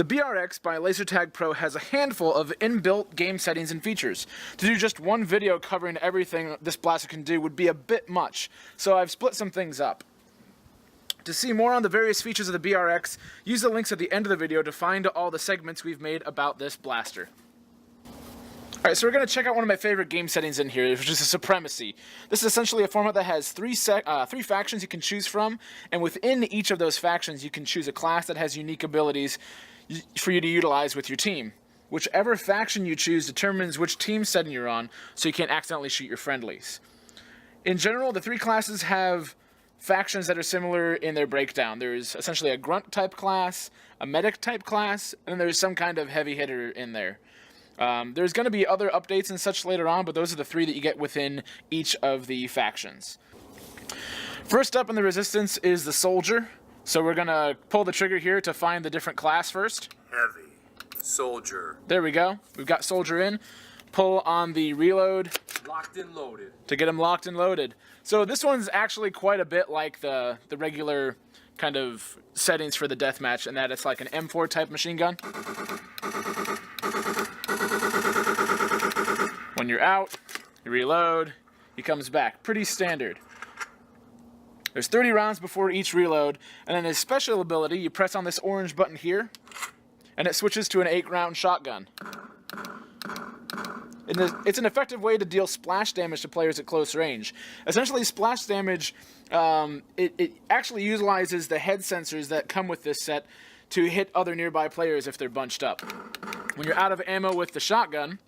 The BRX by LaserTag Pro has a handful of inbuilt game settings and features. To do just one video covering everything this blaster can do would be a bit much, so I've split some things up. To see more on the various features of the BRX, use the links at the end of the video to find all the segments we've made about this blaster. Alright, so we're going to check out one of my favorite game settings in here, which is the Supremacy. This is essentially a format that has three factions you can choose from, and within each of those factions you can choose a class that has unique abilities for you to utilize with your team. Whichever faction you choose determines which team setting you're on, so you can't accidentally shoot your friendlies. In general, the three classes have factions that are similar in their breakdown. There's essentially a grunt type class, a medic type class, and there's some kind of heavy hitter in there. There's going to be other updates and such later on, but those are the three that you get within each of the factions. First up in the Resistance is the Soldier. So we're going to pull the trigger here to find the different class first. Heavy. Soldier. There we go. We've got Soldier in. Pull on the reload. Locked and loaded. To get him locked and loaded. So this one's actually quite a bit like the regular kind of settings for the deathmatch, in that it's like an M4 type machine gun. When you're out, you reload, he comes back. Pretty standard. There's 30 rounds before each reload, and then his special ability, you press on this orange button here, and it switches to an 8-round shotgun. It's an effective way to deal splash damage to players at close range. Essentially, splash damage, it actually utilizes the head sensors that come with this set to hit other nearby players if they're bunched up. When you're out of ammo with the shotgun,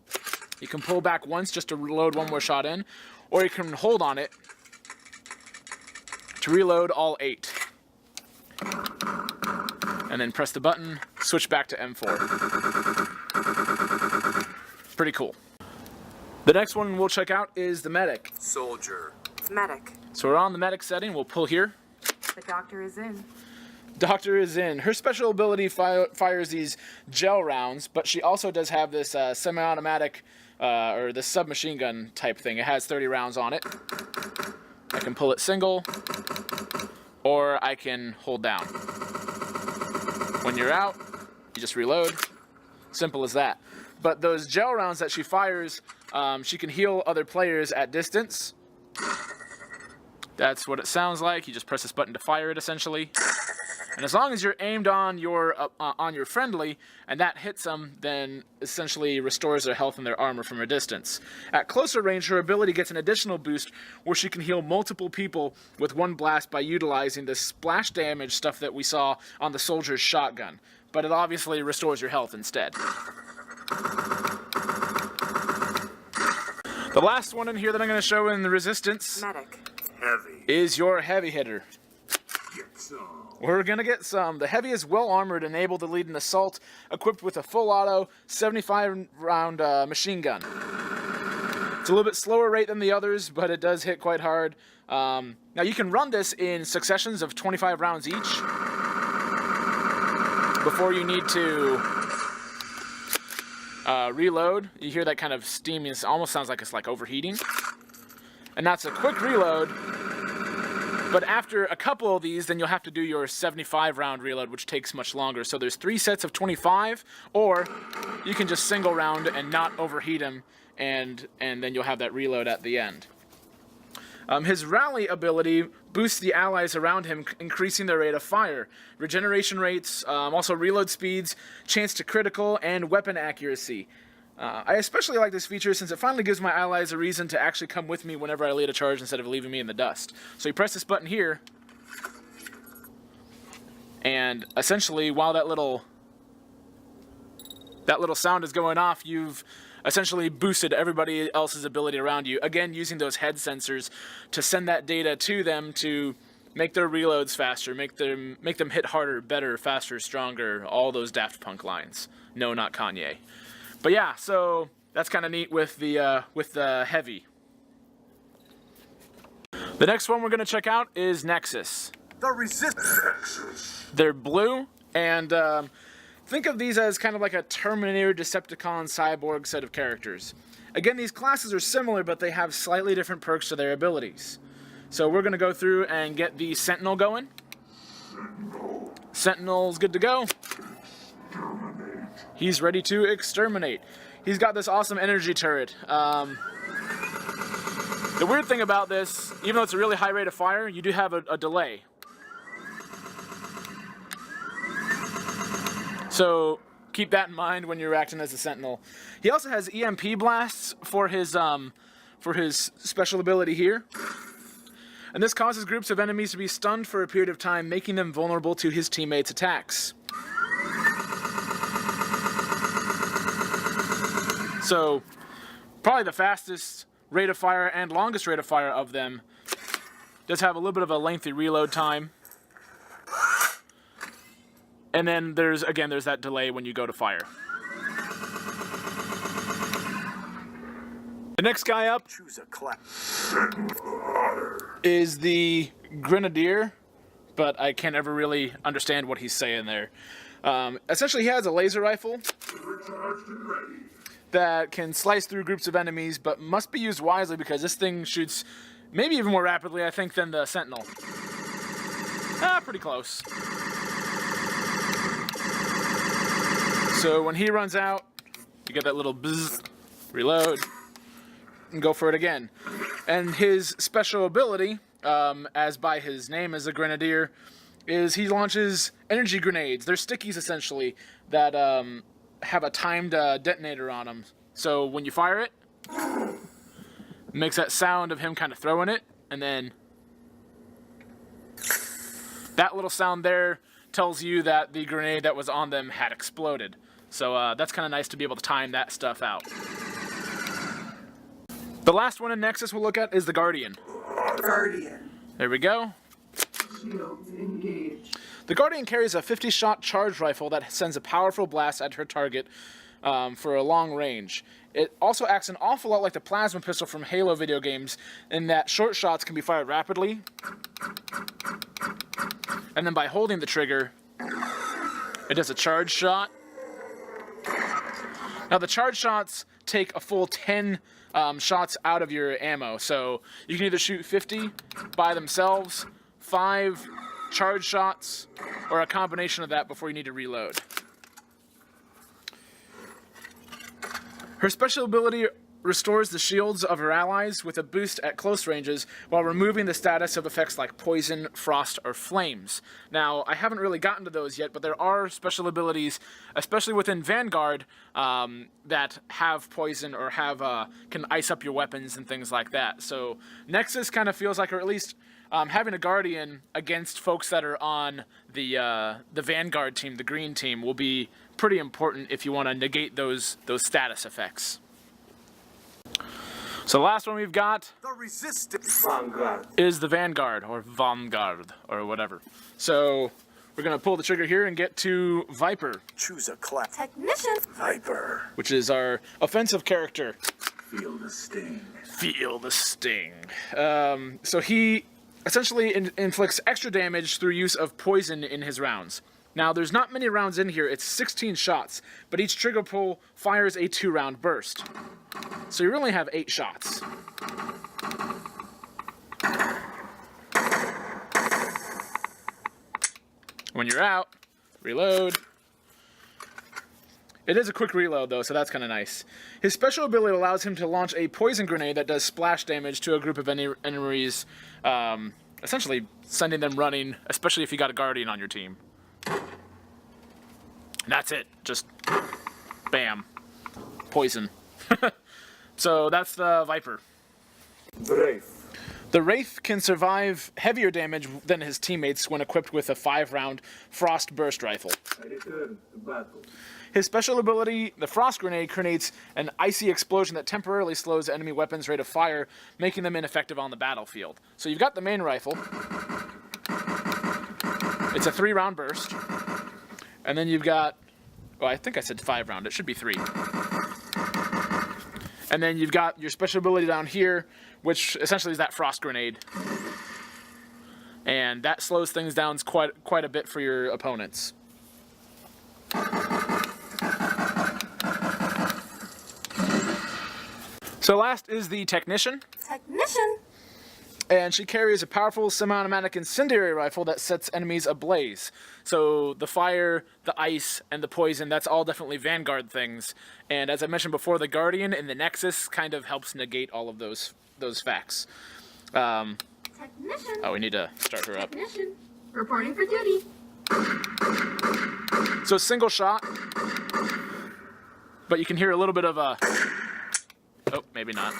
you can pull back once just to reload one more shot in, or you can hold on it to reload all 8. And then press the button, switch back to M4. Pretty cool. The next one we'll check out is the Medic. Soldier. Medic. So we're on the Medic setting, we'll pull here. The doctor is in. Doctor is in. Her special ability fires these gel rounds, but she also does have this semi-automatic, or this submachine gun type thing. It has 30 rounds on it. I can pull it single, or I can hold down. When you're out, you just reload. Simple as that. But those gel rounds that she fires, she can heal other players at distance. That's what it sounds like. You just press this button to fire it, essentially. And as long as you're aimed on your friendly, and that hits them, then essentially restores their health and their armor from a distance. At closer range, her ability gets an additional boost where she can heal multiple people with one blast by utilizing the splash damage stuff that we saw on the Soldier's shotgun. But it obviously restores your health instead. The last one in here that I'm going to show in the Resistance Medic. Heavy. is your heavy hitter. Get some. We're going to get some. The Heavy is well armored and able to lead an assault, equipped with a full auto 75-round machine gun. It's a little bit slower rate than the others, but it does hit quite hard. Now you can run this in successions of 25 rounds each before you need to reload. You hear that kind of steaming. It almost sounds like it's like overheating. And that's a quick reload. But after a couple of these, then you'll have to do your 75-round reload, which takes much longer. So there's 3 sets of 25, or you can just single round and not overheat him, and then you'll have that reload at the end. His rally ability boosts the allies around him, increasing their rate of fire, regeneration rates, also reload speeds, chance to critical, and weapon accuracy. I especially like this feature since it finally gives my allies a reason to actually come with me whenever I lead a charge instead of leaving me in the dust. So you press this button here, and essentially while that little sound is going off, you've essentially boosted everybody else's ability around you. Again, using those head sensors to send that data to them to make their reloads faster, make them hit harder, better, faster, stronger, all those Daft Punk lines. No, not Kanye. But yeah, so that's kind of neat with the Heavy. The next one we're going to check out is Nexus. The Resistance. They're blue, and think of these as kind of like a Terminator, Decepticon, Cyborg set of characters. Again, these classes are similar, but they have slightly different perks to their abilities. So we're going to go through and get the Sentinel going. Sentinel's good to go. He's ready to exterminate. He's got this awesome energy turret. The weird thing about this, even though it's a really high rate of fire, you do have a delay. So keep that in mind when you're acting as a Sentinel. He also has EMP blasts for his special ability here. And this causes groups of enemies to be stunned for a period of time, making them vulnerable to his teammates' attacks. So, probably the fastest rate of fire and longest rate of fire of them. Does have a little bit of a lengthy reload time. And then there's that delay when you go to fire. The next guy up Choose a class. is the Grenadier, but I can't ever really understand what he's saying there. Essentially, he has a laser rifle that can slice through groups of enemies, but must be used wisely because this thing shoots maybe even more rapidly, I think, than the Sentinel. Pretty close. So when he runs out, you get that little buzz, reload, and go for it again. And his special ability, as by his name as a Grenadier, is he launches energy grenades. They're stickies, essentially, that have a timed detonator on them. So when you fire it, it makes that sound of him kind of throwing it, and then that little sound there tells you that the grenade that was on them had exploded. So that's kind of nice to be able to time that stuff out. The last one in Nexus we'll look at is the Guardian. There we go. Shields engaged. The Guardian carries a 50-shot charge rifle that sends a powerful blast at her target for a long range. It also acts an awful lot like the plasma pistol from Halo video games in that short shots can be fired rapidly, and then by holding the trigger, it does a charge shot. Now the charge shots take a full 10 shots out of your ammo, so you can either shoot 50 by themselves, 5 charge shots, or a combination of that before you need to reload. Her special ability restores the shields of her allies with a boost at close ranges while removing the status of effects like poison, frost, or flames. Now, I haven't really gotten to those yet, but there are special abilities, especially within Vanguard, that have poison or can ice up your weapons and things like that. So Nexus kind of feels like, or at least having a Guardian against folks that are on the Vanguard team, the green team, will be pretty important if you want to negate those status effects. So the last one we've got The resistance. Vanguard. is the Vanguard, or or whatever. So we're going to pull the trigger here and get to Viper, Choose a class. Technician. Viper. which is our offensive character. Feel the sting. Feel the sting. So he essentially inflicts extra damage through use of poison in his rounds. Now, there's not many rounds in here. It's 16 shots, but each trigger pull fires a 2-round burst. So you really have 8 shots. When you're out, reload. It is a quick reload, though, so that's kind of nice. His special ability allows him to launch a poison grenade that does splash damage to a group of enemies, essentially sending them running, especially if you got a Guardian on your team. And that's it. Just bam. Poison. So that's the Viper. Wraith. The Wraith can survive heavier damage than his teammates when equipped with a 5-round Frost Burst Rifle. I return to battle. His special ability, the Frost Grenade, creates an icy explosion that temporarily slows enemy weapons' rate of fire, making them ineffective on the battlefield. So you've got the main rifle. It's a 3-round burst. And then you've got, well, I think I said 5-round. It should be 3. And then you've got your special ability down here, which essentially is that Frost Grenade. And that slows things down quite a bit for your opponents. So last is the Technician. Technician. And she carries a powerful semi-automatic incendiary rifle that sets enemies ablaze. So the fire, the ice, and the poison, that's all definitely Vanguard things. And as I mentioned before, the Guardian in the Nexus kind of helps negate all of those facts. Technician. Oh, we need to start her up. Technician. Reporting for duty. So single shot, but you can hear a little bit of a... Oh, maybe not.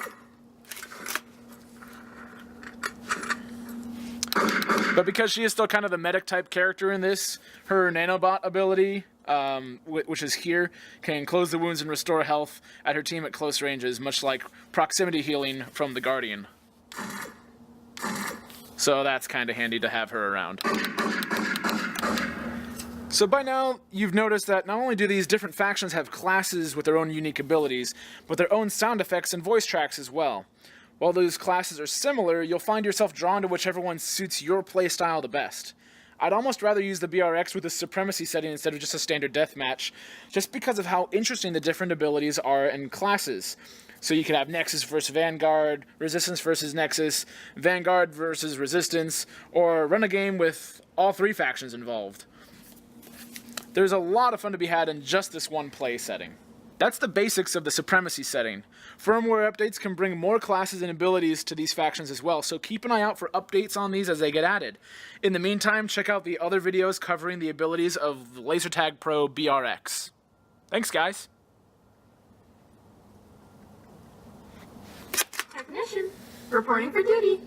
But because she is still kind of the medic type character in this, her nanobot ability, which is here, can close the wounds and restore health at her team at close ranges, much like proximity healing from the Guardian. So that's kind of handy to have her around. So by now, you've noticed that not only do these different factions have classes with their own unique abilities, but their own sound effects and voice tracks as well. While those classes are similar, you'll find yourself drawn to whichever one suits your playstyle the best. I'd almost rather use the BRX with a Supremacy setting instead of just a standard deathmatch, just because of how interesting the different abilities are in classes. So you could have Nexus versus Vanguard, Resistance versus Nexus, Vanguard versus Resistance, or run a game with all three factions involved. There's a lot of fun to be had in just this one play setting. That's the basics of the Supremacy setting. Firmware updates can bring more classes and abilities to these factions as well, so keep an eye out for updates on these as they get added. In the meantime, check out the other videos covering the abilities of the LASERTAG Pro BRX. Thanks, guys. Technician. Reporting for duty.